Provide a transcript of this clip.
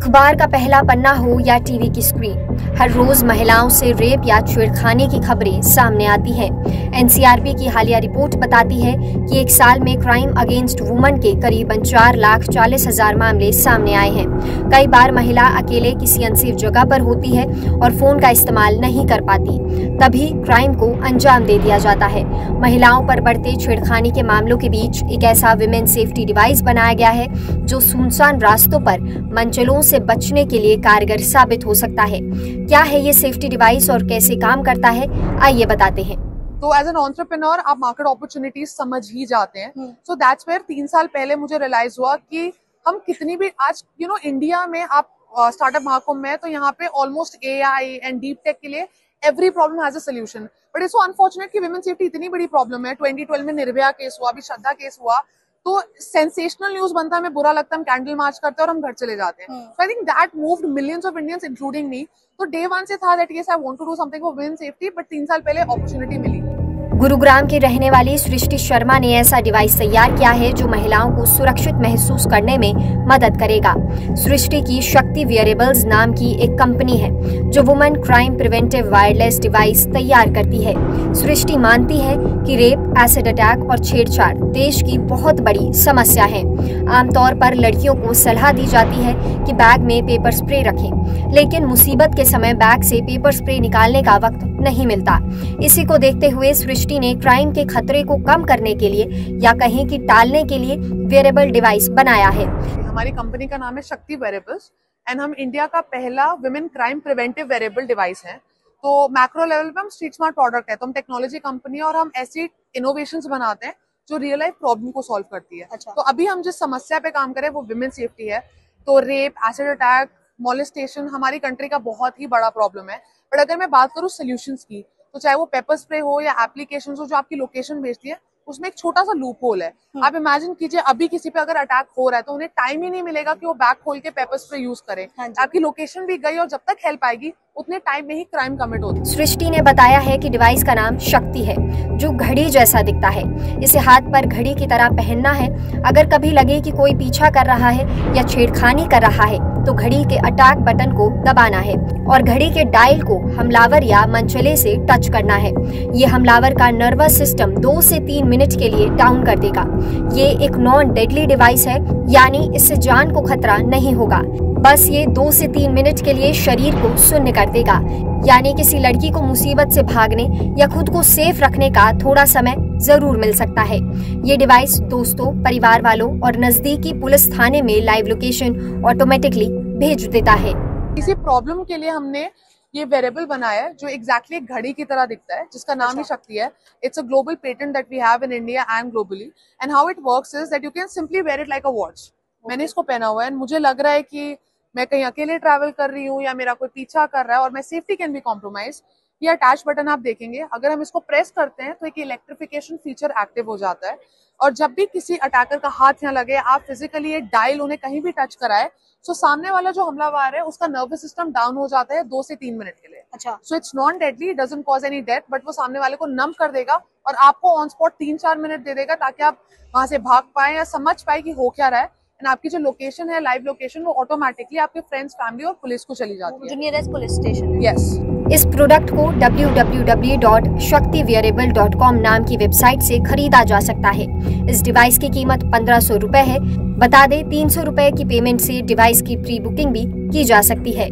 अखबार का पहला पन्ना हो या टीवी की स्क्रीन, हर रोज महिलाओं से रेप या छेड़खानी की खबरें सामने आती हैं। एनसीआरबी की हालिया रिपोर्ट बताती है कि एक साल में क्राइम अगेंस्ट वुमन के करीबन 4,40,000 मामले सामने आए हैं। कई बार महिला अकेले किसी अनसेफ जगह पर होती है और फोन का इस्तेमाल नहीं कर पाती, तभी क्राइम को अंजाम दे दिया जाता है। महिलाओं पर बढ़ते छेड़खानी के मामलों के बीच एक ऐसा विमेन सेफ्टी डिवाइस बनाया गया है जो सुनसान रास्तों पर मनचलों से बचने के लिए कारगर साबित हो सकता है। क्या है ये सेफ्टी डिवाइस और कैसे काम करता है, आइए बताते हैं। तो एज एन एंटरप्रेन्योर आप मार्केट अपॉर्चुनिटीज समझ ही जाते हैं। सो दैट्स वेयर 3 साल पहले मुझे रियलाइज हुआ कि हम कितनी भी आज इंडिया में आप स्टार्टअप महाकुंभ में, तो यहाँ पे almost AI and deep tech के लिए every problem has a solution. But it's so unfortunate कि विमेन सेफ्टी इतनी बड़ी प्रॉब्लम है। 2012 में निर्भया केस हुआ, अभी श्रद्धा केस हुआ, तो सेंसेशनल न्यूज बनता है, हमें बुरा लगता है, हम कैंडल मार्च करते हैं और हम घर चले जाते हैं। So I think that moved millions of Indians including me. तो डे वन से था that yes I want to do something for women safety, but 3 साल पहले अपॉर्चुनिटी मिली। गुरुग्राम की रहने वाली सृष्टि शर्मा ने ऐसा डिवाइस तैयार किया है जो महिलाओं को सुरक्षित महसूस करने में मदद करेगा। सृष्टि की शक्ति वेयरेबल्स नाम की एक कंपनी है जो women crime preventive wireless device तैयार करती है। सृष्टि मानती है कि रेप, एसिड अटैक और छेड़छाड़ देश की बहुत बड़ी समस्या है। आमतौर पर लड़कियों को सलाह दी जाती है कि बैग में पेपर स्प्रे रखें, लेकिन मुसीबत के समय बैग से पेपर स्प्रे निकालने का वक्त नहीं मिलता। इसी को देखते हुए सृष्टि ने क्राइम के खतरे को कम करने के लिए या कहीं कि टालने के लिए वेयरेबल डिवाइस बनाया है। हमारी कंपनी का नाम है शक्ति वेयरेबल्स एंड हम इंडिया का पहला women crime preventive wearable device है। तो मैक्रो लेवल पे हम स्ट्रीट स्मार्ट प्रोडक्ट है, तो हम टेक्नोलॉजी कंपनी और हम ऐसी इनोवेशंस बनाते हैं जो रियल लाइफ प्रॉब्लम को सॉल्व करती है। तो अभी हम जिस समस्या पे काम करें वो विमेन सेफ्टी है। तो रेप, एसिड अटैक, मोलेस्टेशन हमारी कंट्री का बहुत ही बड़ा प्रॉब्लम है। बट अगर मैं बात करूँ सोल्यूशंस की, तो चाहे वो पेपर स्प्रे हो या एप्लीकेशन हो जो आपकी लोकेशन भेजती है, उसमें एक छोटा सा लूप होल है। आप इमेजिन कीजिए अभी किसी पे अगर अटैक हो रहा है तो उन्हें टाइम ही नहीं मिलेगा कि वो बैग खोल के पेपर स्प्रे यूज करें। आपकी लोकेशन भी गई और जब तक हेल्प आएगी उतने टाइम में ही क्राइम कमिट होता है। सृष्टि ने बताया है कि डिवाइस का नाम शक्ति है, जो घड़ी जैसा दिखता है। इसे हाथ पर घड़ी की तरह पहनना है। अगर कभी लगे कि कोई पीछा कर रहा है या छेड़खानी कर रहा है तो घड़ी के अटैक बटन को दबाना है और घड़ी के डायल को हमलावर या मनचले से टच करना है। ये हमलावर का नर्वस सिस्टम 2 से 3 मिनट के लिए डाउन कर देगा। ये एक नॉन डेडली डिवाइस है, यानी इससे जान को खतरा नहीं होगा। बस ये 2 से 3 मिनट के लिए शरीर को शून्य कर देगा, यानी किसी लड़की को मुसीबत से भागने या खुद को सेफ रखने का थोड़ा समय जरूर मिल सकता है। ये डिवाइस दोस्तों, परिवार वालों और नजदीकी पुलिस थाने में लाइव लोकेशन ऑटोमेटिकली भेज देता है। किसी प्रॉब्लम के लिए हमने ये वेरेबल बनाया है जो एग्जैक्टली एक घड़ी की तरह दिखता है, जिसका नाम ही शक्ति है। It's a global patent that we have in India and globally. And how it works is that you can simply wear it like a watch. मैंने इसको पहना हुआ है एंड मुझे लग रहा है कि मैं कहीं अकेले ट्रैवल कर रही हूँ या मेरा कोई पीछा कर रहा है और मैं सेफ्टी कैन बी कॉम्प्रोमाइज। ये अटैच बटन आप देखेंगे, अगर हम इसको प्रेस करते हैं तो एक इलेक्ट्रिफिकेशन फीचर एक्टिव हो जाता है और जब भी किसी अटैकर का हाथ यहाँ लगे, आप फिजिकली ये डायल उन्हें कहीं भी टच कराए, तो सामने वाला जो हमलावर है उसका नर्वस सिस्टम डाउन हो जाता है 2 से 3 मिनट के लिए। So it's non deadly, it doesn't cause any death, but वो सामने वाले को नम कर देगा और आपको ऑन स्पॉट 3-4 मिनट दे देगा ताकि आप वहां से भाग पाए या समझ पाए कि हो क्या रहा है। एंड आपकी जो लोकेशन है, लाइव लोकेशन, वो ऑटोमेटिकली आपके फ्रेंड्स, फैमिली और पुलिस को चली जाती है, नियरेस्ट पुलिस स्टेशन। यस। इस प्रोडक्ट को www.shaktiwearable.com नाम की वेबसाइट से खरीदा जा सकता है। इस डिवाइस की कीमत 1500 रुपए है। बता दें 300 रुपए की पेमेंट से डिवाइस की प्री बुकिंग भी की जा सकती है।